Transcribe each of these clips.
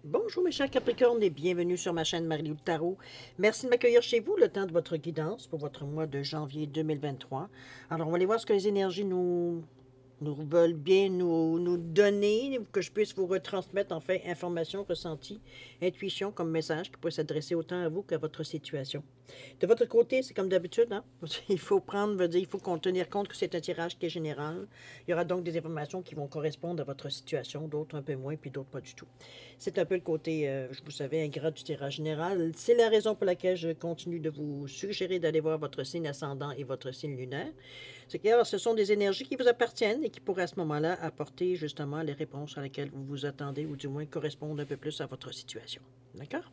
Bonjour mes chers Capricornes et bienvenue sur ma chaîne Marie-Lou Tarot. Merci de m'accueillir chez vous le temps de votre guidance pour votre mois de janvier 2023. Alors on va aller voir ce que les énergies nous veulent bien nous donner, que je puisse vous retransmettre en fait information, ressenti, intuition comme message qui peut s'adresser autant à vous qu'à votre situation. De votre côté, c'est comme d'habitude, hein? Il faut il faut qu'on tenir compte que c'est un tirage qui est général. Il y aura donc des informations qui vont correspondre à votre situation, d'autres un peu moins, puis d'autres pas du tout. C'est un peu le côté, vous savez, ingrat du tirage général. C'est la raison pour laquelle je continue de vous suggérer d'aller voir votre signe ascendant et votre signe lunaire. C'est que ce sont des énergies qui vous appartiennent et qui pourraient à ce moment-là apporter justement les réponses à laquelle vous vous attendez ou du moins correspondre un peu plus à votre situation. D'accord?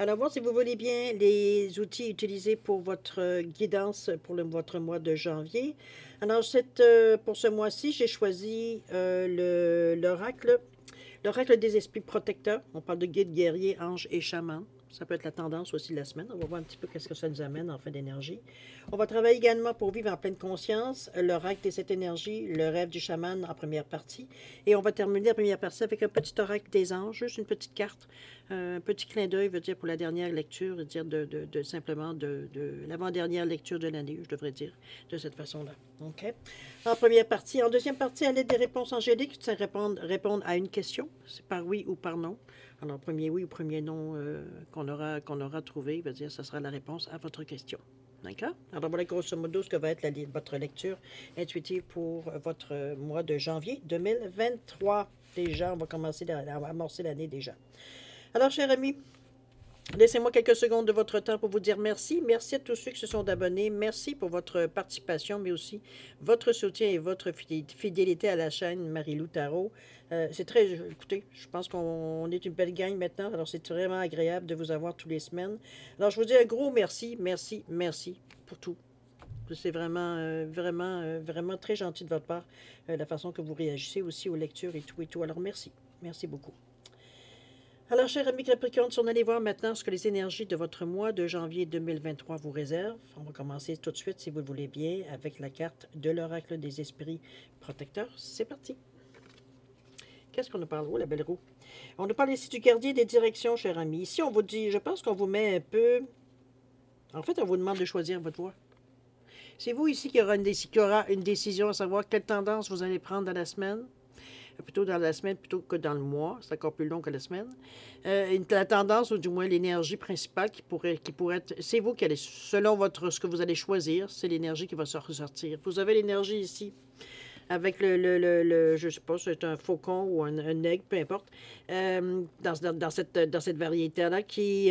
Alors, voir si vous voulez bien les outils utilisés pour votre guidance pour votre mois de janvier. Alors, pour ce mois-ci, j'ai choisi l'oracle des esprits protecteurs. On parle de guides, guerriers, anges et chamans. Ça peut être la tendance aussi de la semaine. On va voir un petit peu qu'est-ce que ça nous amène en fin d'énergie. On va travailler également pour vivre en pleine conscience, l'oracle de cette énergie, le rêve du chaman en première partie. Et on va terminer la première partie avec un petit oracle des anges, juste une petite carte, un petit clin d'œil, veut dire pour la dernière lecture, veut dire simplement de l'avant-dernière lecture de l'année, je devrais dire, de cette façon-là. OK? En première partie. En deuxième partie, à l'aide des réponses angéliques, c'est répondre à une question, c'est par oui ou par non. Alors, premier oui ou premier non qu'on aura trouvé, veut dire ça sera la réponse à votre question. D'accord? Alors, voilà grosso modo ce que va être votre lecture intuitive pour votre mois de janvier 2023. Déjà, on va commencer à amorcer l'année déjà. Alors, chers amis, laissez-moi quelques secondes de votre temps pour vous dire merci. Merci à tous ceux qui se sont abonnés. Merci pour votre participation, mais aussi votre soutien et votre fidélité à la chaîne Marie-Lou Tarot. C'est très... Écoutez, je pense qu'on est une belle gang maintenant, alors c'est vraiment agréable de vous avoir tous les semaines. Alors, je vous dis un gros merci, merci, merci pour tout. C'est vraiment très gentil de votre part, la façon que vous réagissez aussi aux lectures et tout et tout. Alors, merci. Merci beaucoup. Alors, chers amis Capricorne, on allait voir maintenant ce que les énergies de votre mois de janvier 2023 vous réservent. On va commencer tout de suite, si vous le voulez bien, avec la carte de l'oracle des esprits protecteurs. C'est parti. Qu'est-ce qu'on nous parle? Oh, la belle roue. On nous parle ici du gardien des directions, chers amis. Ici, on vous dit, je pense qu'on vous met un peu... En fait, on vous demande de choisir votre voie. C'est vous ici qui aura une décision à savoir quelle tendance vous allez prendre dans la semaine. Plutôt dans la semaine plutôt que dans le mois. C'est encore plus long que la semaine. La tendance, ou du moins l'énergie principale qui pourrait être... C'est vous qui allez, selon ce que vous allez choisir, c'est l'énergie qui va se ressortir. Vous avez l'énergie ici avec je ne sais pas, c'est un faucon ou un aigle, peu importe, dans cette variété-là qui...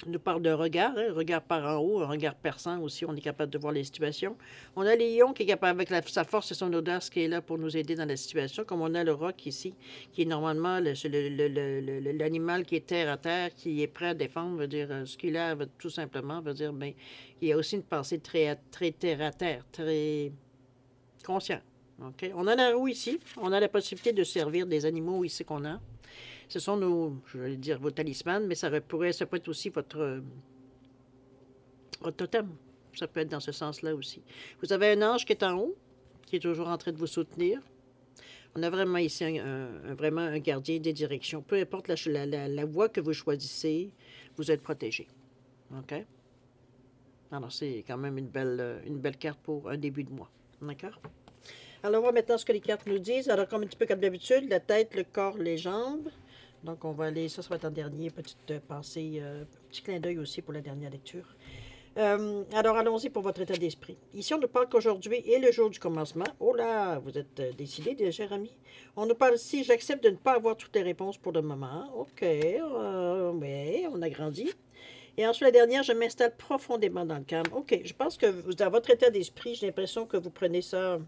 On nous parle de regard, hein, regard par en haut, un regard perçant aussi, on est capable de voir les situations. On a les lions qui est capable, avec sa force et son audace, qui est là pour nous aider dans la situation, comme on a le roc ici, qui est normalement l'animal qui est terre à terre, qui est prêt à défendre, veut dire, ce qu'il a, tout simplement, veut dire, ben, il y a aussi une pensée très terre à terre, très conscient. Okay? On a la roue ici, on a la possibilité de servir des animaux ici qu'on a. Ce sont je vais dire vos talismans, mais ça peut être aussi votre totem. Ça peut être dans ce sens-là aussi. Vous avez un ange qui est en haut, qui est toujours en train de vous soutenir. On a vraiment ici vraiment un gardien des directions. Peu importe la voie que vous choisissez, vous êtes protégé. OK? Alors, c'est quand même une belle carte pour un début de mois. D'accord? Alors, on va maintenant ce que les cartes nous disent. Alors, comme un petit peu comme d'habitude, la tête, le corps, les jambes. Donc, on va aller, ça va être en dernier, petite pensée, petit clin d'œil aussi pour la dernière lecture. Alors, allons-y pour votre état d'esprit. Ici, on nous parle qu'aujourd'hui est le jour du commencement. Oh là, vous êtes décidés, chers amis. On nous parle ici, j'accepte de ne pas avoir toutes les réponses pour le moment. OK, oui, on a grandi. Et ensuite, la dernière, je m'installe profondément dans le calme. OK, je pense que dans votre état d'esprit, j'ai l'impression que vous prenez ça,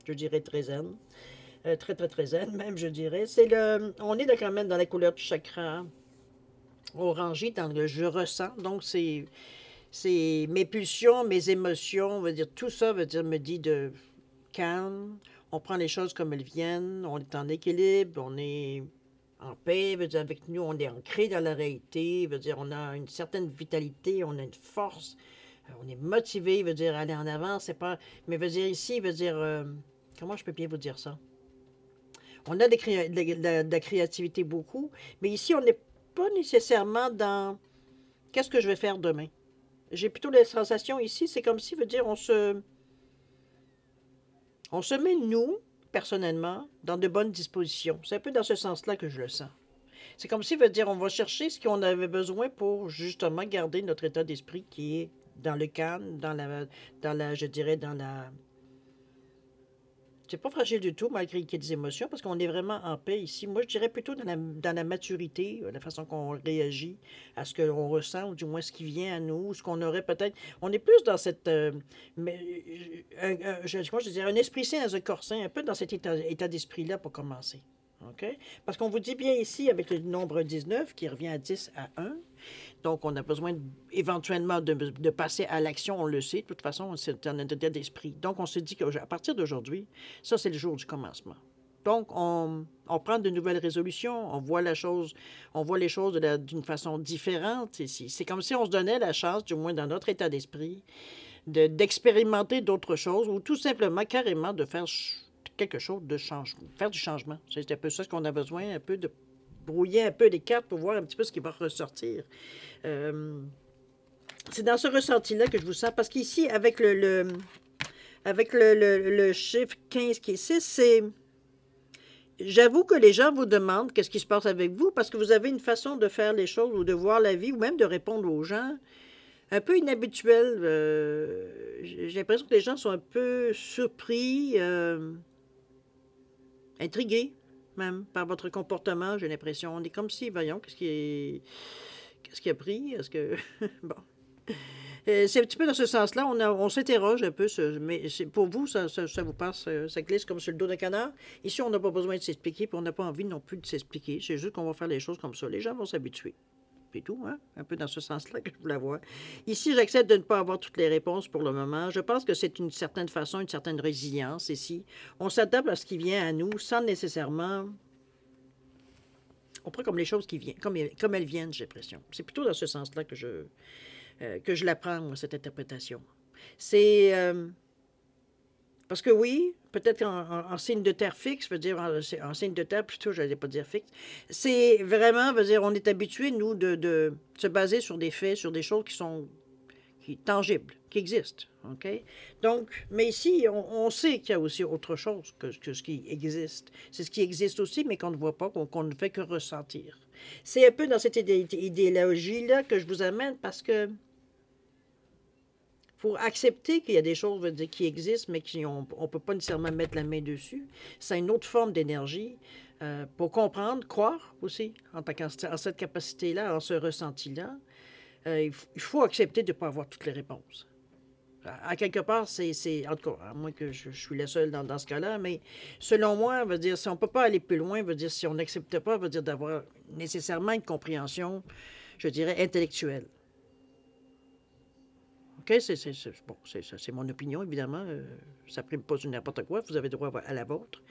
je dirais, très zen. Très zen, même, je dirais. On est quand même dans la couleur du chakra orangé, dans le je ressens. Donc, c'est mes pulsions, mes émotions, on va dire, tout ça me dit de calme. On prend les choses comme elles viennent. On est en équilibre. On est en paix. Veut dire, avec nous, on est ancré dans la réalité. Veut dire, on a une certaine vitalité. On a une force. On est motivé. Veut dire, aller en avant. C'est pas... Mais veut dire, ici, comment je peux bien vous dire ça? On a de la créativité beaucoup, mais ici, on n'est pas nécessairement dans qu'est-ce que je vais faire demain. J'ai plutôt la sensation ici, c'est comme si, veut dire, on se met, nous, personnellement, dans de bonnes dispositions. C'est un peu dans ce sens-là que je le sens. C'est comme si, veut dire, on va chercher ce qu'on avait besoin pour, justement, garder notre état d'esprit qui est dans le calme, je dirais, dans la... C'est pas fragile du tout, malgré qu'il y ait des émotions, parce qu'on est vraiment en paix ici. Moi, je dirais plutôt dans la maturité, la façon qu'on réagit à ce qu'on ressent, ou du moins ce qui vient à nous, ce qu'on aurait peut-être... On est plus dans cette... je dirais, un esprit sain dans un corps sain, un peu dans cet état d'esprit-là pour commencer. OK? Parce qu'on vous dit bien ici, avec le nombre 19, qui revient à 10 à 1, donc on a besoin éventuellement de passer à l'action, on le sait, de toute façon, c'est un état d'esprit. Donc on se dit qu'à partir d'aujourd'hui, ça c'est le jour du commencement. Donc on prend de nouvelles résolutions, on voit les choses d'une façon différente ici. C'est comme si on se donnait la chance, du moins dans notre état d'esprit, d'expérimenter d'autres choses ou tout simplement, carrément, de faire quelque chose de changement, faire du changement. C'est un peu ça ce qu'on a besoin, un peu de brouiller un peu les cartes pour voir un petit peu ce qui va ressortir. C'est dans ce ressenti-là que je vous sens, parce qu'ici, avec le chiffre 15 qui est 6, c'est... J'avoue que les gens vous demandent qu'est-ce qui se passe avec vous, parce que vous avez une façon de faire les choses ou de voir la vie, ou même de répondre aux gens, un peu inhabituelle. J'ai l'impression que les gens sont un peu surpris, intrigués même par votre comportement, j'ai l'impression. On est comme si, voyons, qu'est-ce qui a pris? Est-ce que... bon. C'est un petit peu dans ce sens-là, on s'interroge un peu, mais pour vous, ça vous passe, ça glisse comme sur le dos d'un canard. Ici, on n'a pas besoin de s'expliquer, puis on n'a pas envie non plus de s'expliquer. C'est juste qu'on va faire les choses comme ça. Les gens vont s'habituer. C'est tout, hein? Un peu dans ce sens-là que je voulais voir. Ici, j'accepte de ne pas avoir toutes les réponses pour le moment. Je pense que c'est une certaine façon, une certaine résilience ici. On s'adapte à ce qui vient à nous sans nécessairement... On prend comme les choses qui viennent, comme elles viennent, j'ai l'impression. C'est plutôt dans ce sens-là que je la prends, moi, cette interprétation. C'est... parce que oui, peut-être en signe de terre fixe, veut dire en signe de terre, plutôt, je n'allais pas dire fixe, c'est vraiment, veut dire, on est habitué, nous, de se baser sur des faits, sur des choses qui sont tangibles, qui existent. OK? Donc, mais ici, on sait qu'il y a aussi autre chose que ce qui existe. C'est ce qui existe aussi, mais qu'on ne voit pas, qu'on ne fait que ressentir. C'est un peu dans cette idéologie-là que je vous amène parce que pour accepter qu'il y a des choses, veut dire, qui existent, mais qu'on ne peut pas nécessairement mettre la main dessus, c'est une autre forme d'énergie. Pour comprendre, croire aussi, en cette capacité-là, en ce ressenti-là, il faut accepter de ne pas avoir toutes les réponses. À quelque part, c'est en tout cas, à moins que je suis la seule dans ce cas-là, mais selon moi, veut dire, si on ne peut pas aller plus loin, veut dire, si on n'accepte pas, veut dire d'avoir nécessairement une compréhension, je dirais, intellectuelle. OK? C'est mon opinion, évidemment. Ça ne prime pas sur n'importe quoi. Vous avez droit à la vôtre.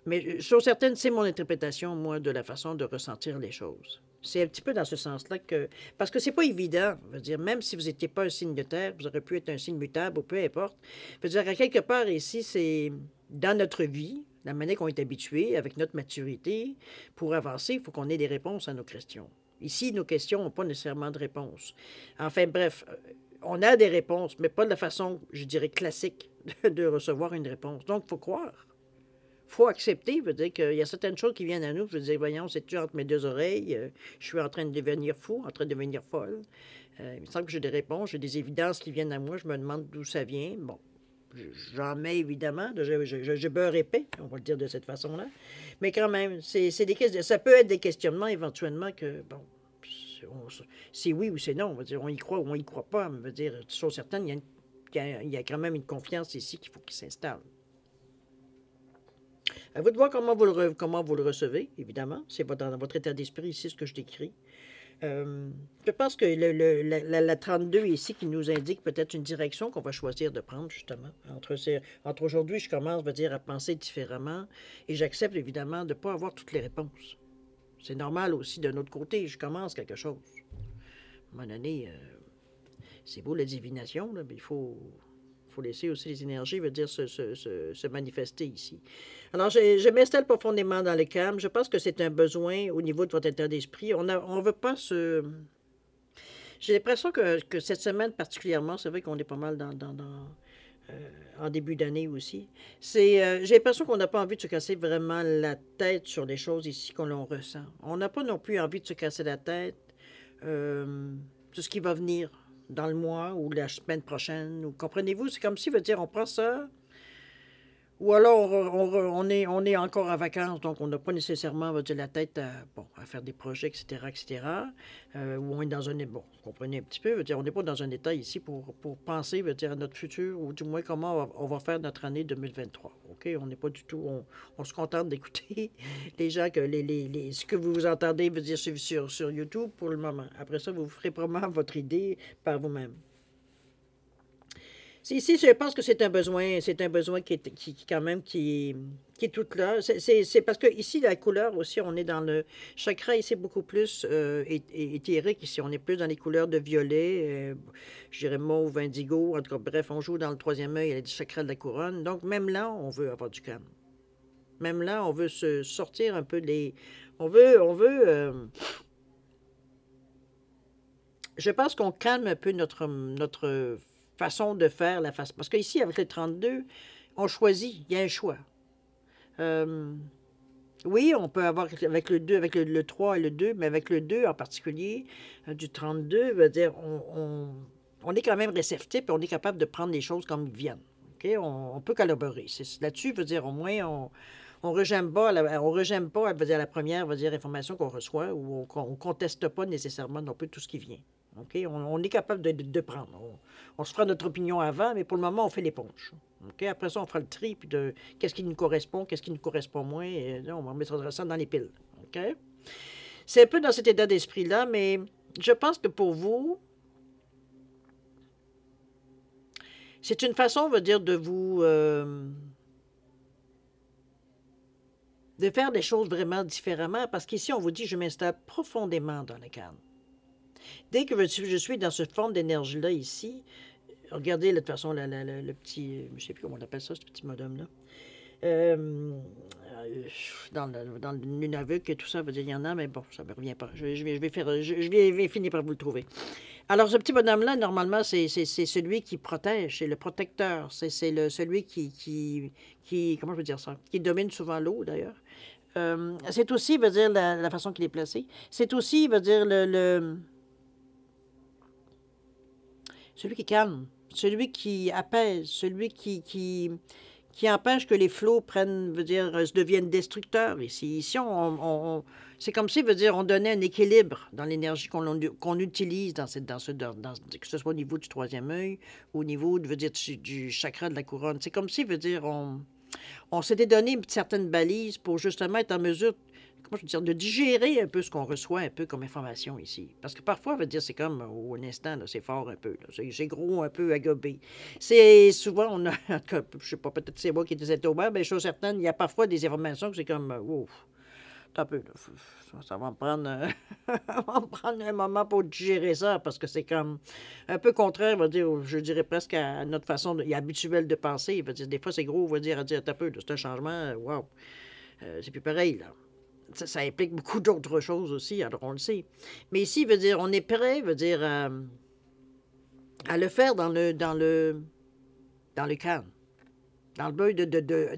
Mais chose certaine, c'est mon interprétation, moi, de la façon de ressentir les choses. C'est un petit peu dans ce sens-là que... Parce que c'est pas évident. Je veux dire, même si vous n'étiez pas un signe de terre, vous aurez pu être un signe mutable ou peu importe. Je veux dire, à quelque part ici, c'est dans notre vie, la manière qu'on est habitué, avec notre maturité, pour avancer, il faut qu'on ait des réponses à nos questions. Ici, nos questions n'ont pas nécessairement de réponse. Enfin, bref, on a des réponses, mais pas de la façon, je dirais, classique de recevoir une réponse. Donc, il faut croire. Il faut accepter, veut dire qu'il y a certaines choses qui viennent à nous. Je veux dire, voyons, c'est-tu entre mes deux oreilles? Je suis en train de devenir fou, en train de devenir folle. Il me semble que j'ai des réponses, j'ai des évidences qui viennent à moi. Je me demande d'où ça vient. Bon, j'en mets évidemment. Je beurre épais, on va le dire de cette façon-là. Mais quand même, ça peut être des questionnements éventuellement que, bon, c'est oui ou c'est non. On va dire, on y croit ou on y croit pas. Mais on va dire, chose certaine, il y a quand même une confiance ici qu'il faut qu'il s'installe. À vous de voir comment vous le recevez, évidemment. C'est dans votre état d'esprit ici, ce que je décris. Je pense que la 32 ici qui nous indique peut-être une direction qu'on va choisir de prendre, justement. Entre aujourd'hui, je commence, à penser différemment et j'accepte, évidemment, de ne pas avoir toutes les réponses. C'est normal aussi de notre côté, je commence quelque chose. À un moment donné, c'est beau la divination, là, mais il faut faut laisser aussi les énergies, veut dire, se manifester ici. Alors, je m'installe profondément dans le calme. Je pense que c'est un besoin au niveau de votre état d'esprit. On veut pas se... J'ai l'impression que cette semaine particulièrement, c'est vrai qu'on est pas mal en début d'année aussi. J'ai l'impression qu'on n'a pas envie de se casser vraiment la tête sur les choses ici qu'on l'on ressent. On n'a pas non plus envie de se casser la tête sur ce qui va venir dans le mois ou la semaine prochaine. Ou, comprenez-vous? C'est comme si, veut dire, on prend ça, ou alors on est encore en vacances, donc on n'a pas nécessairement, on va dire, la tête à faire des projets, etc., etc. Ou on est dans un... Bon, vous comprenez un petit peu, veut dire, on n'est pas dans un état ici pour penser, veut dire, à notre futur, ou du moins comment on va faire notre année 2023. OK? On n'est pas du tout... On se contente d'écouter les gens, ce que vous entendez, veut dire, sur YouTube pour le moment. Après ça, vous ferez probablement votre idée par vous-même. Ici, je pense que c'est un besoin qui est quand même qui est tout là. C'est parce que ici, la couleur aussi, on est dans le chakra ici beaucoup plus éthérique. Ici, on est plus dans les couleurs de violet, je dirais mauve, indigo. En tout cas, bref, on joue dans le troisième œil, il y a du chakra de la couronne. Donc, même là, on veut avoir du calme. Même là, on veut se sortir un peu des... Je pense qu'on calme un peu notre façon de faire la face. Parce qu'ici, avec le 32, on choisit, il y a un choix. Oui, on peut avoir avec le 2, avec le 3 et le 2, mais avec le 2 en particulier, du 32, veut dire, on est quand même réceptif et on est capable de prendre les choses comme ils viennent. Okay? On peut collaborer. Là-dessus, veut dire, au moins, on ne rejette pas, veut dire, la première, veut dire, information qu'on reçoit ou on ne conteste pas nécessairement non plus tout ce qui vient. Okay? On est capable de prendre. On se fera notre opinion avant, mais pour le moment, on fait l'éponge. Okay? Après ça, on fera le tri, puis de qu'est-ce qui nous correspond, qu'est-ce qui nous correspond moins, et là, on va mettre ça dans les piles. Okay? C'est un peu dans cet état d'esprit-là, mais je pense que pour vous, c'est une façon, on va dire, de vous... de faire des choses vraiment différemment, parce qu'ici, on vous dit, je m'installe profondément dans le calme. Dès que je suis dans ce fond d'énergie-là ici, regardez de toute façon le petit, je ne sais plus comment on appelle ça, ce petit modem-là. Dans le Nunavut et tout ça, il y en a, mais bon, ça ne me revient pas. Je vais finir par vous le trouver. Alors, ce petit bonhomme-là, normalement, c'est celui qui protège, c'est le protecteur, c'est celui qui, comment je veux dire ça, qui domine souvent l'eau, d'ailleurs. C'est aussi, veut dire, la façon qu'il est placé. C'est aussi, veut dire, celui qui calme, celui qui apaise, celui qui empêche que les flots veut dire, deviennent destructeurs. Ici c'est comme si, veut dire, on donnait un équilibre dans l'énergie qu'on utilise que ce soit au niveau du troisième œil, au niveau, veut dire, du chakra de la couronne. C'est comme si, veut dire, on s'était donné une certaine balise pour justement être en mesure, comment je veux dire, de digérer un peu ce qu'on reçoit un peu comme information ici. Parce que parfois, veut dire, c'est comme au instant, c'est fort un peu. C'est gros un peu à gober. C'est souvent, on a, en tout cas, je sais pas, peut-être c'est moi qui disais au bas, mais chose certaine, il y a parfois des informations que c'est comme, ouf, un peu, là, ça va me prendre, va me prendre un moment pour digérer ça, parce que c'est comme un peu contraire, va dire, je dirais presque à notre façon habituelle de penser. Va dire, des fois, c'est gros, va dire, un peu, c'est un changement, wow, c'est plus pareil, là. Ça implique beaucoup d'autres choses aussi, alors on le sait. Mais ici, veut dire, on est prêt, veut dire, à le faire dans le calme, dans le but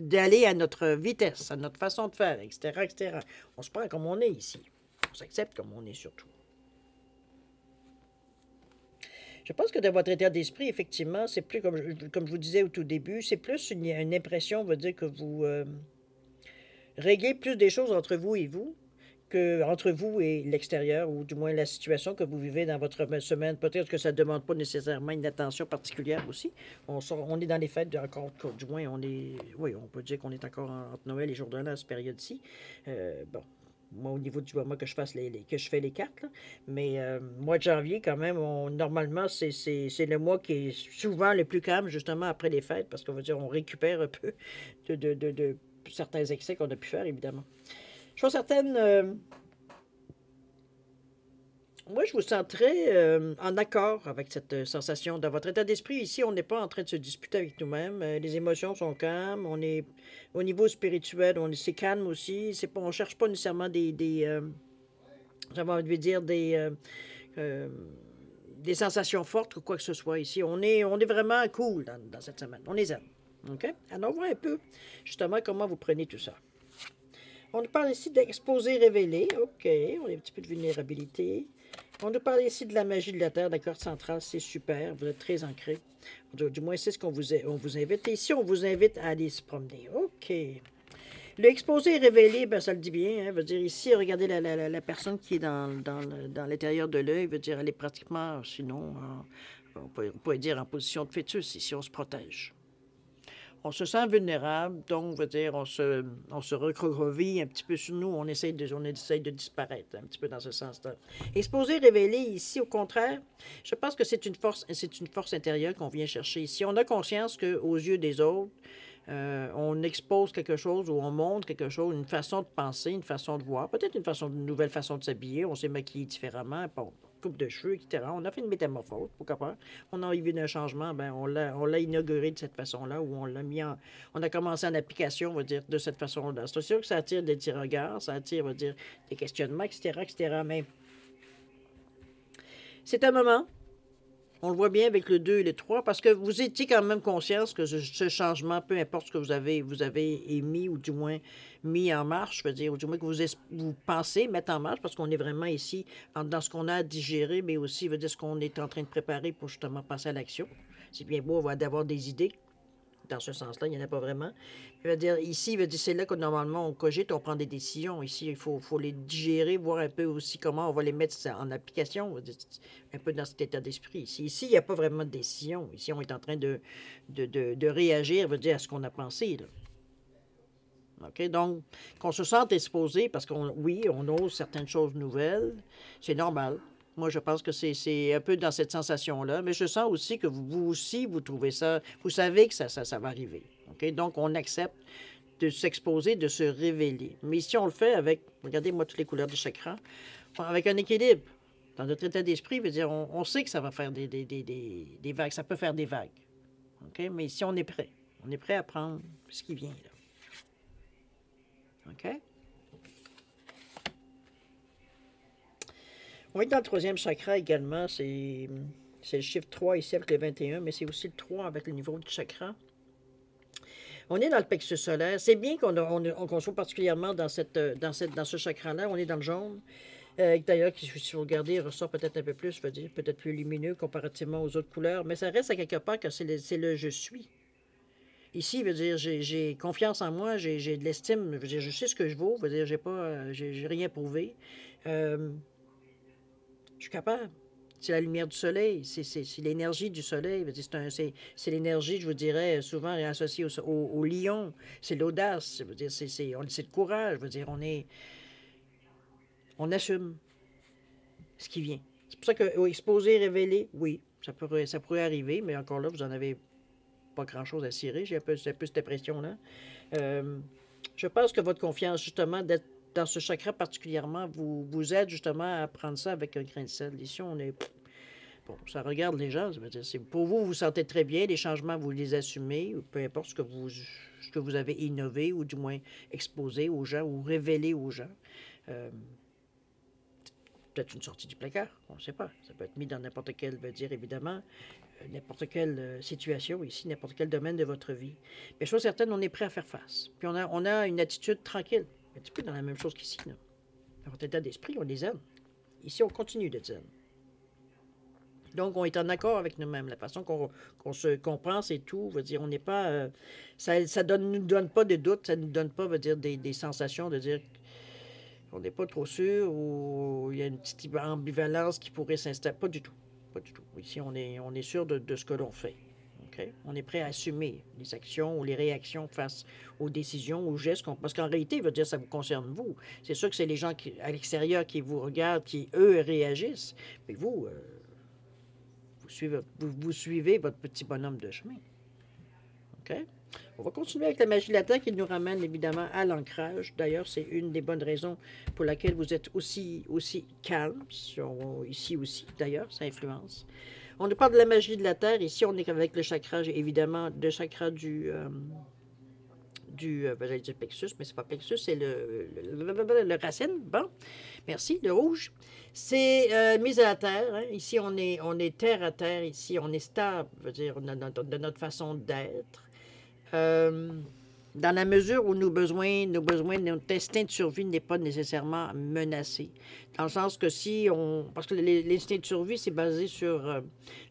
d'aller à notre vitesse, à notre façon de faire, etc., etc. On se prend comme on est ici. On s'accepte comme on est surtout. Je pense que dans votre état d'esprit, effectivement, c'est plus, comme je vous disais au tout début, c'est plus une impression, veut dire, que vous... réglez plus des choses entre vous et vous qu'entre vous et l'extérieur, ou du moins la situation que vous vivez dans votre semaine. Peut-être que ça ne demande pas nécessairement une attention particulière aussi. On est dans les fêtes, encore, du moins, oui, on peut dire qu'on est encore entre Noël et jour de l'an à cette période-ci. Bon, moi, au niveau du moment que je fais les cartes, là. Mais mois de janvier, quand même, normalement, c'est le mois qui est souvent le plus calme, justement, après les fêtes, parce qu'on va dire on récupère un peu de certains excès qu'on a pu faire, évidemment. Chose certaine, Moi, je vous sens très en accord avec cette sensation. Dans votre état d'esprit, ici, on n'est pas en train de se disputer avec nous-mêmes. Les émotions sont calmes. On est au niveau spirituel, c'est calme aussi. C'est pas, on cherche pas nécessairement j'avais envie de dire euh, des sensations fortes ou quoi que ce soit ici. On est vraiment cool dans cette semaine. On est zen. OK? Alors, on voit un peu justement comment vous prenez tout ça. On nous parle ici d'exposé révélé. OK, on a un petit peu de vulnérabilité. On nous parle ici de la magie de la Terre, de la corde centrale. C'est super, vous êtes très ancré. Du moins, c'est ce qu'on vous invite. Et ici, on vous invite à aller se promener. OK. Le exposé révélé, ben, ça le dit bien. Hein, veut dire ici, regardez la personne qui est dans l'intérieur de l'œil. Veut dire, elle est pratiquement, sinon, on pourrait dire en position de fœtus. Ici, on se protège. On se sent vulnérable, donc, veut dire, on se recroqueville un petit peu sur nous, on essaye de disparaître un petit peu dans ce sens-là. Exposé, révélé, ici, au contraire, je pense que c'est une force intérieure qu'on vient chercher ici. On a conscience qu'aux yeux des autres, on expose quelque chose ou on montre quelque chose, une façon de penser, une façon de voir, peut-être une nouvelle façon de s'habiller, on s'est maquillé différemment, bon, coupe de cheveux, etc. On a fait une métamorphose, pourquoi pas. On a eu un changement, ben on l'a inauguré de cette façon-là, ou on a commencé en application, on va dire, de cette façon-là. C'est sûr que ça attire des petits regards, ça attire, on va dire, des questionnements, etc., etc., mais c'est un moment. On le voit bien avec le 2 et le 3, parce que vous étiez quand même conscience que ce changement, peu importe ce que vous avez émis, ou du moins mis en marche, je veux dire, ou du moins que vous pensez mettre en marche, parce qu'on est vraiment ici dans ce qu'on a à digérer, mais aussi, veut dire, ce qu'on est en train de préparer pour justement passer à l'action. C'est bien beau d'avoir des idées. Dans ce sens-là, il n'y en a pas vraiment. Je veux dire, ici, c'est là que normalement on cogite, on prend des décisions. Ici, il faut les digérer, voir un peu aussi comment on va les mettre en application, un peu dans cet état d'esprit. Ici, il n'y a pas vraiment de décision. Ici, on est en train de réagir, veut dire, à ce qu'on a pensé. Là. OK? Donc, qu'on se sente exposé, parce oui, on ose certaines choses nouvelles, c'est normal. Moi, je pense que c'est un peu dans cette sensation-là. Mais je sens aussi que vous aussi, vous trouvez ça, vous savez que ça va arriver. OK? Donc, on accepte de s'exposer, de se révéler. Mais si on le fait avec, regardez-moi toutes les couleurs du chakra, avec un équilibre, dans notre état d'esprit, veut dire, on sait que ça va faire des vagues, ça peut faire des vagues. OK? Mais si on est prêt à prendre ce qui vient, là. OK? On est dans le troisième chakra également. C'est le chiffre 3 ici avec le 21, mais c'est aussi le 3 avec le niveau du chakra. On est dans le plexus solaire. C'est bien qu'on soit particulièrement dans ce chakra-là. On est dans le jaune. D'ailleurs, si vous regardez, il ressort peut-être un peu plus, je veux dire, peut-être plus lumineux comparativement aux autres couleurs, mais ça reste à quelque part que c'est le je suis. Ici, veut dire, j'ai confiance en moi, j'ai de l'estime, veut dire, je sais ce que je vaux, veut dire, j'ai rien prouvé. Je suis capable. C'est la lumière du soleil, c'est l'énergie du soleil. C'est l'énergie, je vous dirais, souvent associée au lion. C'est l'audace, c'est le courage. Je veux dire, on assume ce qui vient. C'est pour ça que exposer, révéler, oui, ça pourrait arriver, mais encore là, vous n'en avez pas grand-chose à cirer. J'ai un peu cette impression-là. Je pense que votre confiance, justement, d'être dans ce chakra particulièrement, vous aide justement à prendre ça avec un grain de sel. Ici, on est... Bon, ça regarde les gens. Ça veut dire, pour vous, vous sentez très bien. Les changements, vous les assumez. Peu importe ce que vous avez innové ou du moins exposé aux gens ou révélé aux gens. Peut-être une sortie du placard, on ne sait pas. Ça peut être mis dans n'importe quelle, veut dire évidemment, n'importe quelle situation ici, n'importe quel domaine de votre vie. Mais chose certaine, on est prêt à faire face. Puis on a une attitude tranquille, un petit peu dans la même chose qu'ici. Là. Dans votre état d'esprit, on est zen. Ici, on continue d'être zen. Donc, on est en accord avec nous-mêmes. La façon qu'on pense et tout, veut dire, on n'est pas... ça nous donne pas de doute, ça nous donne pas, veut dire, des sensations de dire... On n'est pas trop sûr ou il y a une petite ambivalence qui pourrait s'installer. Pas du tout. Pas du tout. Ici, on est sûr de ce que l'on fait. Okay? On est prêt à assumer les actions ou les réactions face aux décisions, aux gestes. Parce qu'en réalité, il veut dire ça vous concerne vous. C'est sûr que c'est les gens à l'extérieur qui vous regardent, qui, eux, réagissent. Mais vous, vous suivez votre petit bonhomme de chemin. OK? On va continuer avec la magie de la Terre qui nous ramène évidemment à l'ancrage. D'ailleurs, c'est une des bonnes raisons pour laquelle vous êtes aussi calme. Ici aussi, d'ailleurs, ça influence. On nous parle de la magie de la Terre. Ici, on est avec le chakra, évidemment, le chakra j'allais dire plexus, mais c'est pas plexus, c'est le racine. Bon, merci, le rouge. C'est mise à terre. Hein. Ici, on est terre à terre. Ici, on est stable, veut dire, de notre façon d'être. Dans la mesure où nos besoins, notre instinct de survie n'est pas nécessairement menacé. Dans le sens que si on... Parce que l'instinct de survie, c'est basé sur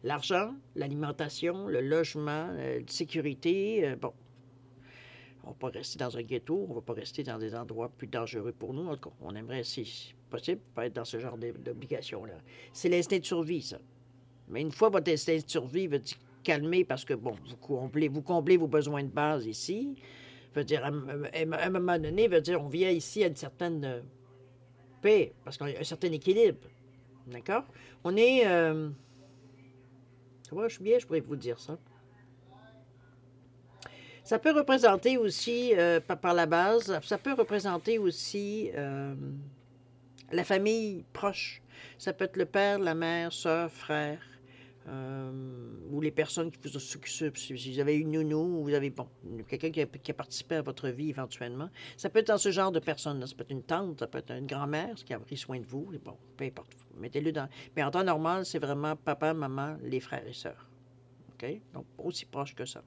l'argent, l'alimentation, le logement, la sécurité. Bon, on ne va pas rester dans un ghetto, on ne va pas rester dans des endroits plus dangereux pour nous. En tout cas, on aimerait, si possible, pas être dans ce genre d'obligation-là. C'est l'instinct de survie, ça. Mais une fois votre instinct de survie veut dire calmer parce que, bon, vous comblez vos besoins de base ici, veut dire, à un moment donné, veut dire, on vient ici à une certaine paix, parce qu'il y a un certain équilibre. D'accord? On est... comment je pourrais vous dire ça? Ça peut représenter aussi, par la base, ça peut représenter aussi la famille proche. Ça peut être le père, la mère, soeur, frère, ou les personnes qui vous s'occupent. Si vous avez une nounou, ou vous avez, bon, quelqu'un qui a participé à votre vie éventuellement. Ça peut être dans ce genre de personnes-là. Ça peut être une tante, ça peut être une grand-mère qui a pris soin de vous. Bon, peu importe. Mettez-le dans... Mais en temps normal, c'est vraiment papa, maman, les frères et sœurs. OK? Donc, aussi proche que ça.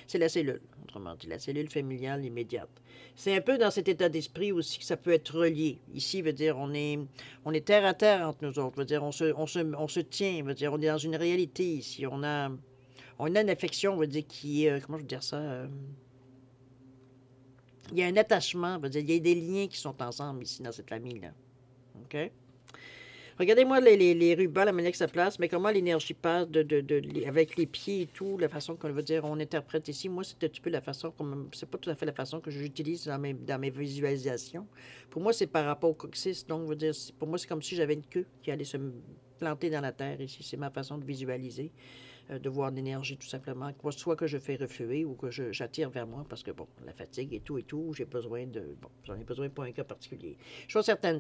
C'est la cellule, autrement dit, la cellule familiale immédiate. C'est un peu dans cet état d'esprit aussi que ça peut être relié. Ici, veut dire, on est terre à terre entre nous autres. Veut dire, on se tient. Veut dire, on est dans une réalité ici. On a une affection, veut dire, qui est, comment je veux dire ça? Il y a un attachement, veut dire, il y a des liens qui sont ensemble ici, dans cette famille-là. OK? Regardez-moi les rubans, la manière que ça place, mais comment l'énergie passe avec les pieds et tout, la façon qu'on veut dire, on interprète ici. Moi, c'est un petit peu la façon, c'est pas tout à fait la façon que j'utilise dans mes visualisations. Pour moi, c'est par rapport au coccyx. Donc, veut dire, pour moi, c'est comme si j'avais une queue qui allait se planter dans la terre ici. C'est ma façon de visualiser, de voir l'énergie tout simplement. Soit que je fais refluer ou que j'attire vers moi parce que, bon, la fatigue et tout, j'ai besoin de... Bon, j'en ai besoin pour un cas particulier. Chose certaine,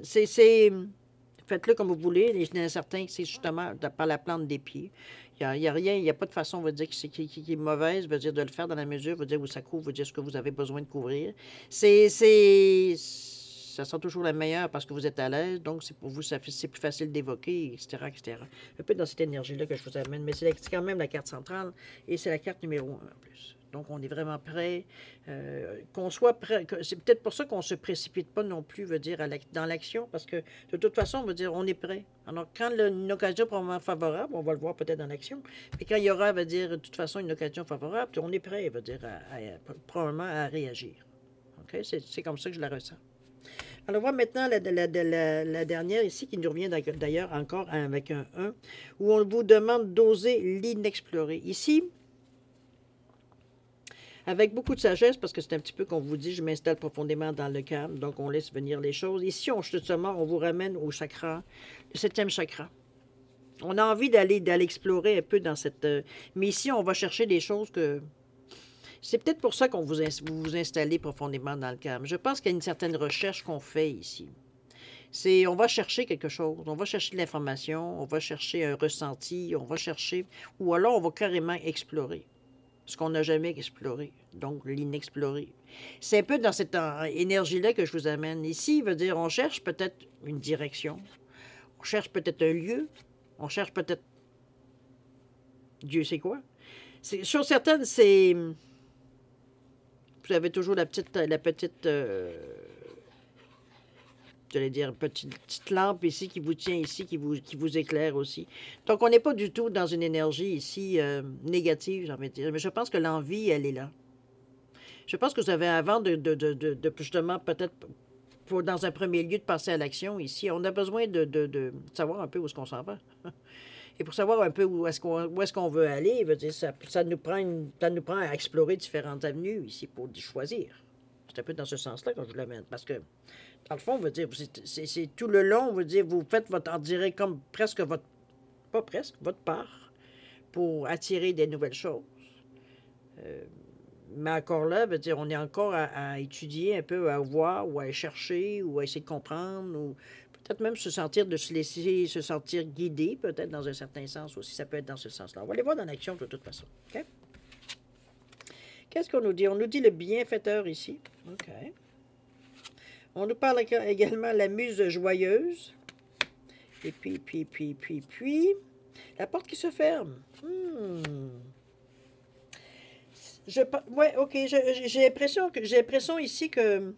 faites-le comme vous voulez. Il y en a certains, c'est justement par la plante des pieds. Il n'y a rien, il n'y a pas de façon, veut dire, qui est mauvaise, veut dire, de le faire dans la mesure, veut dire, où ça couvre, veut dire ce que vous avez besoin de couvrir. Ça sera toujours la meilleure parce que vous êtes à l'aise, donc c'est pour vous, c'est plus facile d'évoquer, etc., etc. Un peu dans cette énergie-là que je vous amène, mais c'est quand même la carte centrale et c'est la carte numéro 1 en plus. Donc, on est vraiment prêt. Qu'on soit prêt. C'est peut-être pour ça qu'on ne se précipite pas non plus, veut dire, dans l'action, parce que de toute façon, on veut dire, on est prêt. Alors, quand une occasion probablement favorable, on va le voir peut-être dans l'action, mais quand il y aura, veut dire, de toute façon, une occasion favorable, on est prêt, veut dire, probablement à réagir. OK? C'est comme ça que je la ressens. Alors, on voit maintenant la dernière ici, qui nous revient d'ailleurs encore avec un 1, où on vous demande d'oser l'inexplorer. Ici, avec beaucoup de sagesse, parce que c'est un petit peu qu'on vous dit, je m'installe profondément dans le calme, donc on laisse venir les choses. Ici, justement, on vous ramène au chakra, le 7e chakra. On a envie d'aller explorer un peu dans cette... mais ici, on va chercher des choses que... C'est peut-être pour ça qu'on vous installez profondément dans le calme. Je pense qu'il y a une certaine recherche qu'on fait ici. On va chercher quelque chose, on va chercher de l'information, on va chercher un ressenti, on va chercher... Ou alors, on va carrément explorer ce qu'on n'a jamais exploré, donc l'inexploré. C'est un peu dans cette énergie-là que je vous amène. Ici, veut dire, on cherche peut-être une direction, on cherche peut-être un lieu, on cherche peut-être... Dieu sait quoi. Chose certaine, c'est... Vous avez toujours la petite j'allais dire, petite lampe ici qui vous tient ici, qui vous éclaire aussi. Donc, on n'est pas du tout dans une énergie ici négative, j'ai envie de dire. Mais je pense que l'envie, elle est là. Je pense que vous avez, avant de justement, peut-être, dans un premier lieu, de passer à l'action ici, on a besoin de savoir un peu où est-ce qu'on s'en va. Et pour savoir un peu où est-ce qu'on veut aller, veut dire, ça nous prend à explorer différentes avenues ici pour choisir. C'est un peu dans ce sens-là que je vous l'amène. Parce que, dans le fond, on veut dire, c'est tout le long, on veut dire, vous faites on dirait comme presque votre part pour attirer des nouvelles choses. Mais encore là, veut dire, on est encore à étudier un peu, à voir, ou à chercher, ou à essayer de comprendre, ou peut-être même se sentir, de se laisser se sentir guidé, peut-être dans un certain sens aussi. Ça peut être dans ce sens-là. On va les voir dans l'action de toute façon. OK? Qu'est-ce qu'on nous dit? On nous dit le bienfaiteur ici. OK. On nous parle également de la muse joyeuse. Et puis, la porte qui se ferme. Ouais, ok, j'ai l'impression ici que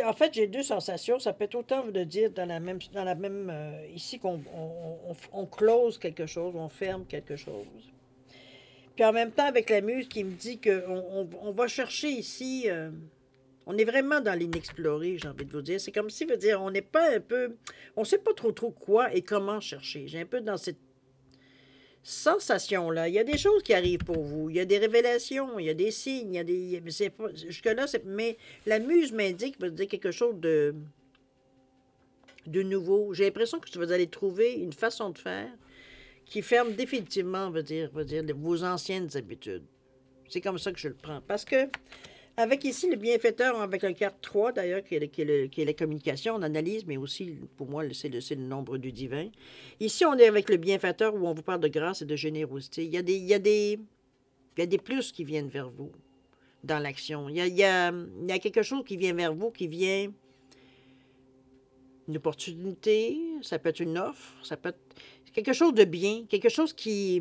en fait, j'ai deux sensations. Ça peut être autant de dire dans la même ici on close quelque chose, on ferme quelque chose. Puis en même temps, avec la muse qui me dit qu'on va chercher ici, on est vraiment dans l'inexploré, j'ai envie de vous dire. C'est comme si, veut dire, on n'est pas un peu, on sait pas trop quoi et comment chercher. J'ai un peu dans cette sensation-là. Il y a des choses qui arrivent pour vous. Il y a des révélations, il y a des signes, il y a des. Jusque-là, mais la muse m'indique, veut dire quelque chose de nouveau. J'ai l'impression que vous allez trouver une façon de faire qui ferme définitivement, veut dire vos anciennes habitudes. C'est comme ça que je le prends. Parce que, avec ici le bienfaiteur, avec la carte 3 d'ailleurs, qui est la communication, on analyse, mais aussi, pour moi, c'est le nombre du divin. Ici, on est avec le bienfaiteur où on vous parle de grâce et de générosité. Il y a des plus qui viennent vers vous dans l'action. Il y a quelque chose qui vient vers vous, qui vient une opportunité, ça peut être une offre, ça peut être quelque chose de bien, quelque chose qui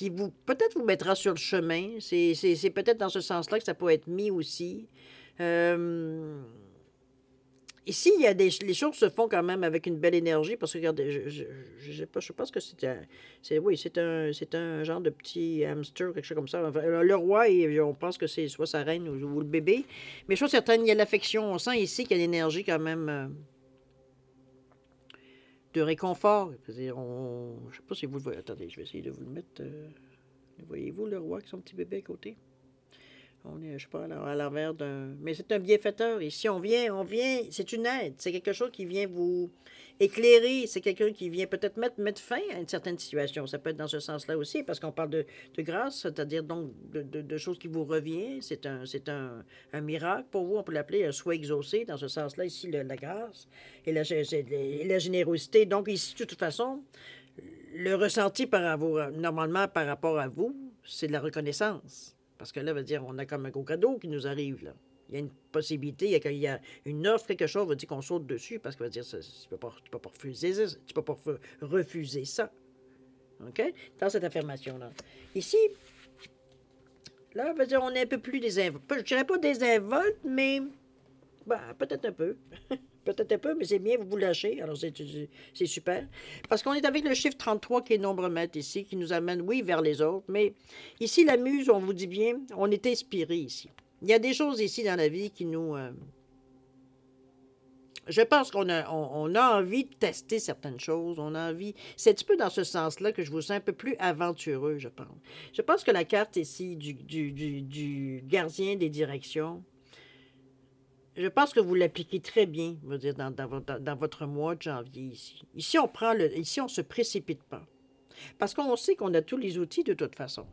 vous peut-être vous mettra sur le chemin. C'est peut-être dans ce sens-là que ça peut être mis aussi. Ici, il y a les choses se font quand même avec une belle énergie parce que, regardez, je pense que c'est un genre de petit hamster, quelque chose comme ça. Enfin, le roi, on pense que c'est soit sa reine ou le bébé. Mais chose certaine, il y a l'affection. On sent ici qu'il y a l'énergie quand même de réconfort. Je ne sais pas si vous le voyez. Attendez, je vais essayer de vous le mettre. Voyez-vous le roi avec son petit bébé à côté? On est, je sais pas, à l'envers d'un... Mais c'est un bienfaiteur. Ici, on vient, c'est une aide. C'est quelque chose qui vient vous éclairer. C'est quelqu'un qui vient peut-être mettre fin à une certaine situation. Ça peut être dans ce sens-là aussi, parce qu'on parle de grâce, c'est-à-dire donc de choses qui vous reviennent. C'est un miracle pour vous. On peut l'appeler un souhait exaucé, dans ce sens-là, ici, la grâce et la générosité. Donc, ici, de toute façon, le ressenti normalement par rapport à vous, c'est de la reconnaissance. Parce que là, veut dire, on a comme un gros cadeau qui nous arrive, là. Il y a une possibilité, il y a une offre, quelque chose, veut dire qu'on saute dessus, parce que veut dire, tu peux pas refuser ça. Tu peux pas refuser ça. OK? Dans cette affirmation-là. Ici, là, veut dire, on est un peu plus désinvolte. Je dirais pas désinvolte, mais peut-être un peu. Peut-être un peu, mais c'est bien, vous vous lâchez. Alors, c'est super. Parce qu'on est avec le chiffre 33 qui est nombre-mètre ici, qui nous amène, oui, vers les autres. Mais ici, la muse, on vous dit bien, on est inspiré ici. Il y a des choses ici dans la vie qui nous... je pense qu'on a envie de tester certaines choses. On a envie... C'est un petit peu dans ce sens-là que je vous sens un peu plus aventureux, je pense. Je pense que la carte ici du gardien des directions... Je pense que vous l'appliquez très bien, je veux dire, dans votre mois de janvier ici. Ici, on se précipite pas. Parce qu'on sait qu'on a tous les outils de toute façon.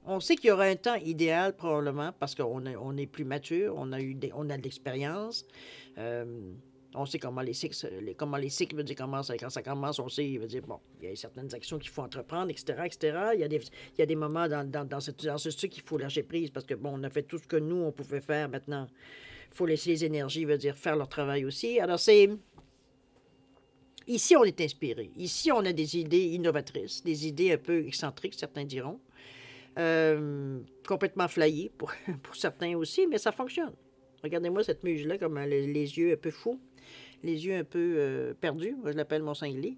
On sait qu'il y aura un temps idéal probablement parce qu'on est plus mature, on a de l'expérience. On sait comment les cycles veut dire, quand ça commence, on sait, veut dire, bon, il y a certaines actions qu'il faut entreprendre, etc., etc. Il y a des moments dans ce cycle qu'il faut lâcher prise parce que, bon, on a fait tout ce que nous, on pouvait faire maintenant. Il faut laisser les énergies, veut dire faire leur travail aussi. Alors, ici, on est inspiré. Ici, on a des idées innovatrices, des idées un peu excentriques, certains diront. Complètement flyées pour certains aussi, mais ça fonctionne. Regardez-moi cette muse-là, comme les yeux un peu fous, les yeux un peu perdus. Moi, je l'appelle mon cinglé.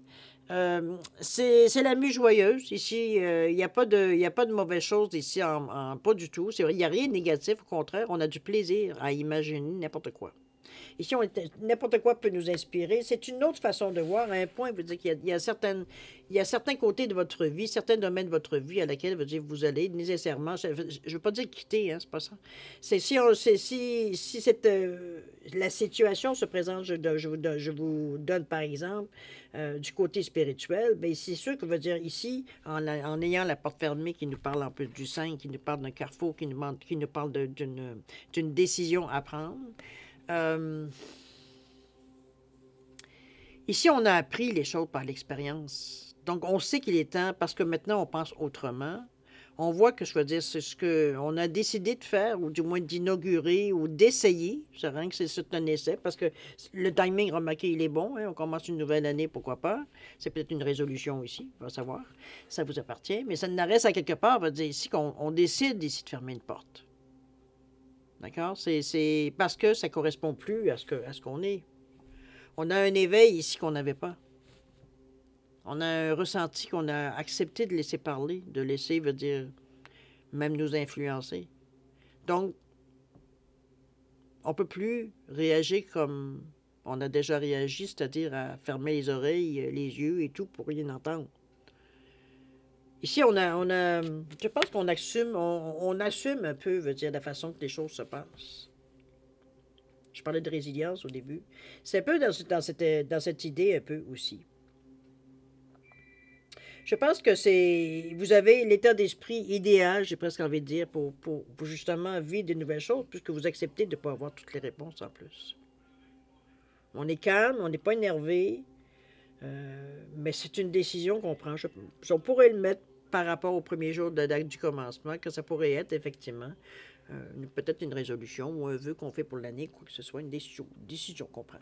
C'est la muse joyeuse. Ici, il n'y a pas de mauvaise chose ici, pas du tout. C'est vrai, il n'y a rien de négatif. Au contraire, on a du plaisir à imaginer n'importe quoi. Ici, n'importe quoi peut nous inspirer. C'est une autre façon de voir. À un point, veut dire qu'il y a certains côtés de votre vie, certains domaines de votre vie à laquelle veut dire, vous allez nécessairement, je ne veux pas dire quitter, hein, c'est pas ça. C'est si cette, la situation se présente, je vous donne par exemple, du côté spirituel, bien, c'est sûr que veut dire ici, en ayant la porte fermée qui nous parle un peu du 5, qui nous parle d'un carrefour, qui nous parle d'une décision à prendre. Ici, on a appris les choses par l'expérience. Donc, on sait qu'il est temps, parce que maintenant, on pense autrement. On voit que, je veux dire, c'est ce qu'on a décidé de faire, ou du moins d'inaugurer, ou d'essayer. C'est rien que c'est un essai, parce que le timing, remarquez, il est bon. Hein, on commence une nouvelle année, pourquoi pas. C'est peut-être une résolution ici, on va savoir. Ça vous appartient. Mais ça n'arrête à quelque part, on va dire ici, qu'on décide ici de fermer une porte. D'accord? C'est parce que ça ne correspond plus à ce qu'on est. On a un éveil ici qu'on n'avait pas. On a un ressenti qu'on a accepté de laisser parler, de laisser, veut dire, même nous influencer. Donc, on ne peut plus réagir comme on a déjà réagi, c'est-à-dire à fermer les oreilles, les yeux et tout pour rien entendre. Ici, je pense qu'on assume, on assume un peu, veut dire, la façon que les choses se passent. Je parlais de résilience au début. C'est un peu dans cette idée un peu aussi. Je pense que vous avez l'état d'esprit idéal, j'ai presque envie de dire, pour justement vivre de nouvelles choses, puisque vous acceptez de ne pas avoir toutes les réponses en plus. On est calme, on n'est pas énervé, mais c'est une décision qu'on prend. On pourrait le mettre par rapport au premier jour du commencement, que ça pourrait être effectivement peut-être une résolution ou un vœu qu'on fait pour l'année, quoi que ce soit, une décision qu'on prend.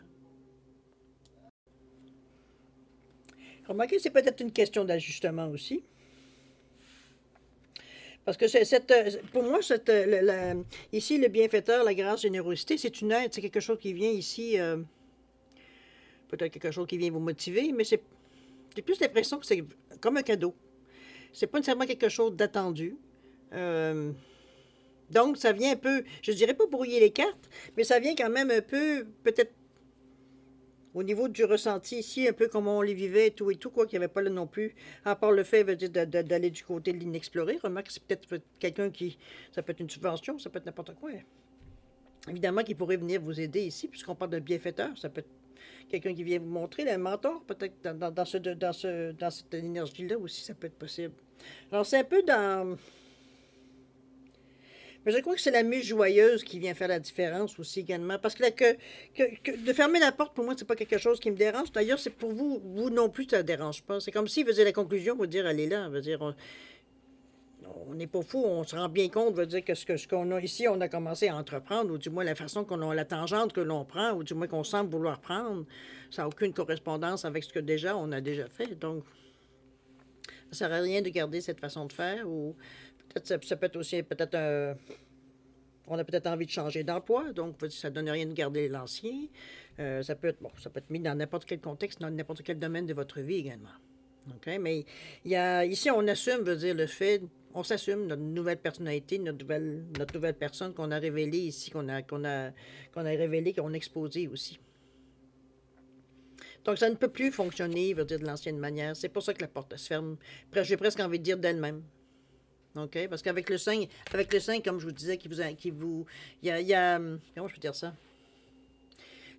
Remarquez, c'est peut-être une question d'ajustement aussi. Parce que pour moi, ici, le bienfaiteur, la grâce, générosité, c'est une aide, c'est quelque chose qui vient ici, peut-être quelque chose qui vient vous motiver, mais c'est plus l'impression que c'est comme un cadeau. C'est pas nécessairement quelque chose d'attendu. Donc, ça vient un peu, je dirais pas brouiller les cartes, mais ça vient quand même un peu, peut-être, au niveau du ressenti ici, un peu comme on les vivait et tout, quoi, qu'il n'y avait pas là non plus, à part le fait d'aller du côté de l'inexploré. Remarque, c'est peut-être quelqu'un ça peut être une subvention, ça peut être n'importe quoi. Évidemment, qui pourrait venir vous aider ici, puisqu'on parle d'un bienfaiteur, ça peut être quelqu'un qui vient vous montrer, un mentor, peut-être dans cette énergie-là aussi, ça peut être possible. Alors, c'est un peu dans... Mais je crois que c'est la muse joyeuse qui vient faire la différence aussi également. Parce que de fermer la porte, pour moi, c'est pas quelque chose qui me dérange. D'ailleurs, c'est pour vous non plus, ça ne dérange pas. C'est comme s'il faisait la conclusion, vous dire, elle est là. Veut dire, on n'est pas fou, on se rend bien compte, veut dire que ce qu'on a ici, on a commencé à entreprendre, ou du moins la façon qu'on a, la tangente que l'on prend, ou du moins qu'on semble vouloir prendre, ça n'a aucune correspondance avec ce que déjà on a déjà fait. Donc, ça ne sert à rien de garder cette façon de faire, ou peut-être ça peut être aussi on a peut-être envie de changer d'emploi, donc ça ne donne rien de garder l'ancien. Ça peut être mis dans n'importe quel contexte, dans n'importe quel domaine de votre vie également. Okay? Mais ici, on assume, veut dire le fait, on s'assume notre nouvelle personnalité, notre nouvelle personne qu'on a révélée ici, qu'on a révélée, qu'on a exposée aussi. Donc, ça ne peut plus fonctionner, veut dire, de l'ancienne manière. C'est pour ça que la porte se ferme. J'ai presque envie de dire d'elle-même. OK? Parce qu'avec le 5, comme je vous disais, il y a comment je peux dire ça?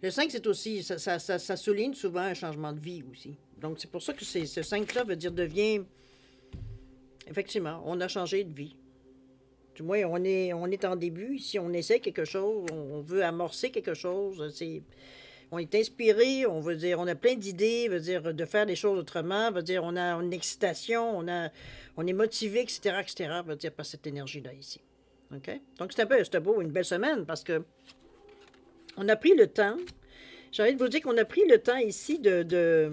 Le 5, c'est aussi, ça souligne souvent un changement de vie aussi. Donc, c'est pour ça que ce 5-là veut dire effectivement, on a changé de vie. Du moins, on est en début. Si on essaie quelque chose, on veut amorcer quelque chose, on est inspiré, on veut dire, on a plein d'idées, veut dire, de faire les choses autrement, veut dire, on a une excitation, on est motivé, etc., veut dire, par cette énergie-là ici. OK? Donc, c'était beau, une belle semaine, parce que on a pris le temps, j'ai envie de vous dire qu'on a pris le temps ici de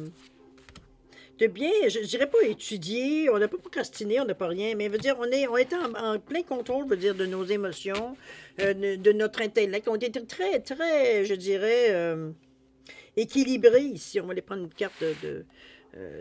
bien, je ne dirais pas étudier, on n'a pas procrastiné, on n'a pas rien, mais veut dire, on était en plein contrôle, veut dire, de nos émotions, de notre intellect. On était très, très, je dirais, équilibré ici. On va aller prendre une carte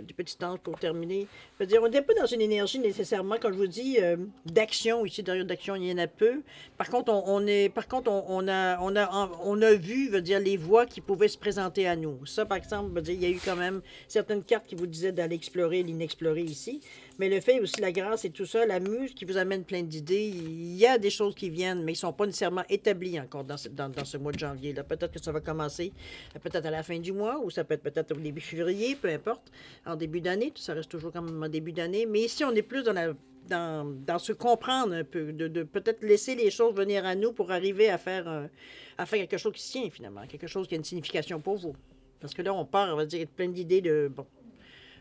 du petit ange pour terminer. Je veux dire, on n'est pas dans une énergie nécessairement, comme je vous dis, d'action. Ici, derrière d'action, il y en a peu. Par contre, on a vu, veut dire, les voies qui pouvaient se présenter à nous. Ça, par exemple, veut dire, il y a eu quand même certaines cartes qui vous disaient d'aller explorer l'inexploré ici. Mais le fait aussi, la grâce et tout ça, la muse qui vous amène plein d'idées, il y a des choses qui viennent, mais ils ne sont pas nécessairement établies encore dans ce mois de janvier-là. Peut-être que ça va commencer peut-être à la fin du mois, ou ça peut être peut-être au début février, peu importe, en début d'année, ça reste toujours quand même en début d'année. Mais ici, on est plus dans se comprendre un peu, de peut-être laisser les choses venir à nous pour arriver à faire quelque chose qui se tient finalement, quelque chose qui a une signification pour vous. Parce que là, on part, on va dire, plein d'idées bon,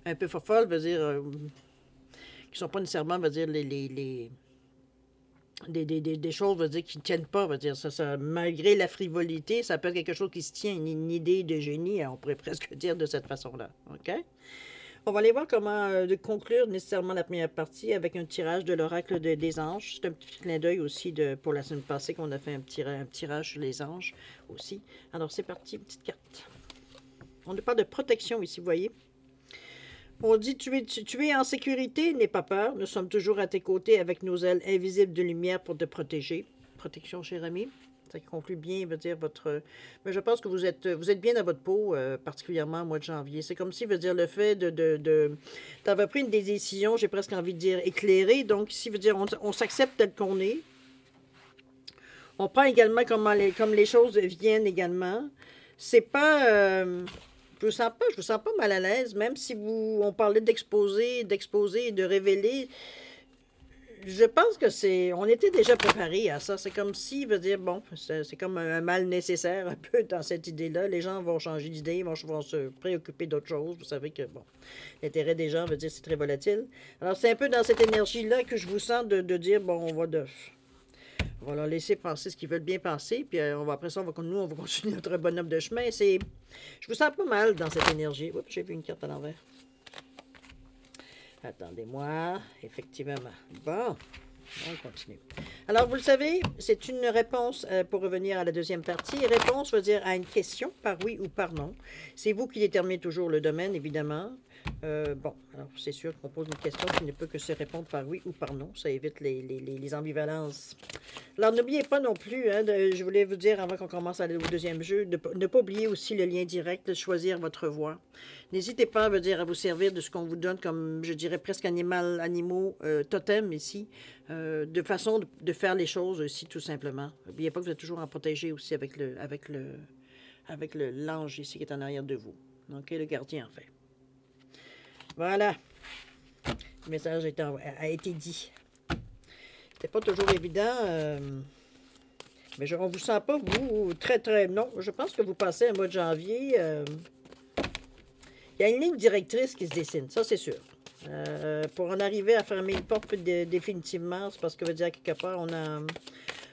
un peu folles, veut dire, qui sont pas nécessairement, veut dire, des choses, veut dire, qui ne tiennent pas, veut dire, malgré la frivolité, ça peut être quelque chose qui se tient, une idée de génie, on pourrait presque dire de cette façon-là, OK? On va aller voir comment conclure nécessairement la première partie avec un tirage de l'oracle des anges. C'est un petit clin d'œil aussi pour la semaine passée qu'on a fait un tirage sur les anges aussi. Alors c'est parti, une petite carte. On nous parle de protection ici, vous voyez. On dit tu es en sécurité, n'aie pas peur. Nous sommes toujours à tes côtés avec nos ailes invisibles de lumière pour te protéger. Protection, cher ami. Ça conclut bien, veut dire, mais je pense que vous êtes bien dans votre peau, particulièrement au mois de janvier. C'est comme si, veut dire, le fait d'avoir pris une décision, j'ai presque envie de dire, éclairée. Donc, ici, veut dire, on s'accepte tel qu'on est. On prend également comme les choses viennent également. C'est pas... je vous sens pas mal à l'aise, même si on parlait d'exposer et de révéler. Je pense que on était déjà préparé à ça. C'est comme si, veut dire, bon, c'est comme un mal nécessaire un peu dans cette idée-là. Les gens vont changer d'idée, vont se préoccuper d'autres choses. Vous savez que, bon, l'intérêt des gens, veut dire, c'est très volatile. Alors, c'est un peu dans cette énergie-là que je vous sens de dire, bon, on va leur laisser penser ce qu'ils veulent bien penser, puis après ça, on va continuer notre bonhomme de chemin. Je vous sens pas mal dans cette énergie. Oups, j'ai vu une carte à l'envers. Attendez-moi. Effectivement. Bon, on continue. Alors, vous le savez, c'est une réponse, pour revenir à la deuxième partie. Réponse veut dire à une question, par oui ou par non. C'est vous qui déterminez toujours le domaine, évidemment. Bon, alors c'est sûr qu'on pose une question qui ne peut que se répondre par oui ou par non. Ça évite les ambivalences. Alors, n'oubliez pas non plus, hein, je voulais vous dire, avant qu'on commence à aller au deuxième jeu, de ne pas oublier aussi le lien direct, de choisir votre voie. N'hésitez pas, veut dire, à vous servir de ce qu'on vous donne comme, je dirais, presque animaux totem ici, de façon de faire les choses aussi, tout simplement. N'oubliez pas que vous êtes toujours en protégé aussi avec l'ange ici qui est en arrière de vous. OK, le gardien, en fait. Voilà. Le message a été dit. C'était pas toujours évident, mais on ne vous sent pas, vous, très... Non, je pense que vous passez un mois de janvier. Il y a une ligne directrice qui se dessine, ça c'est sûr. Pour en arriver à fermer une porte définitivement, c'est parce que, veut dire, quelque part,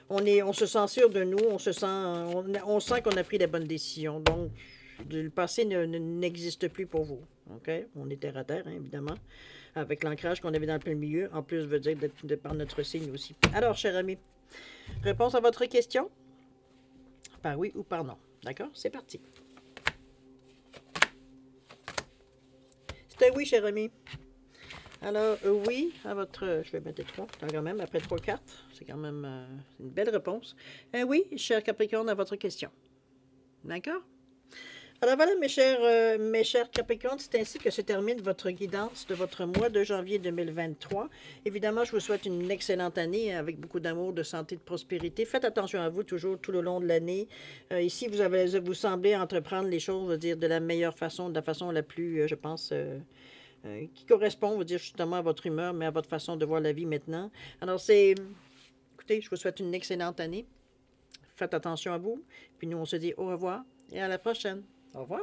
on se sent sûr de nous, on sent qu'on a pris la bonne décision. Donc, le passé n'existe plus pour vous. OK? On est terre à terre, hein, évidemment, avec l'ancrage qu'on avait dans le plein milieu. En plus, veut dire de par notre signe aussi. Alors, cher ami, réponse à votre question? Par oui ou par non. D'accord? C'est parti. C'est un oui, cher ami. Alors, oui, à votre... Je vais mettre 3, quand même, après 3 cartes. C'est quand même une belle réponse. Un oui, cher Capricorne, à votre question. D'accord? Alors voilà, mes chers Capricornes, c'est ainsi que se termine votre guidance de votre mois de janvier 2023. Évidemment, je vous souhaite une excellente année avec beaucoup d'amour, de santé, de prospérité. Faites attention à vous toujours tout le long de l'année. Ici, vous semblez entreprendre les choses, je veux dire, de la meilleure façon, de la façon la plus, je pense, qui correspond, on va dire, justement à votre humeur, mais à votre façon de voir la vie maintenant. Alors, écoutez, je vous souhaite une excellente année. Faites attention à vous. Puis nous, on se dit au revoir et à la prochaine. Au revoir.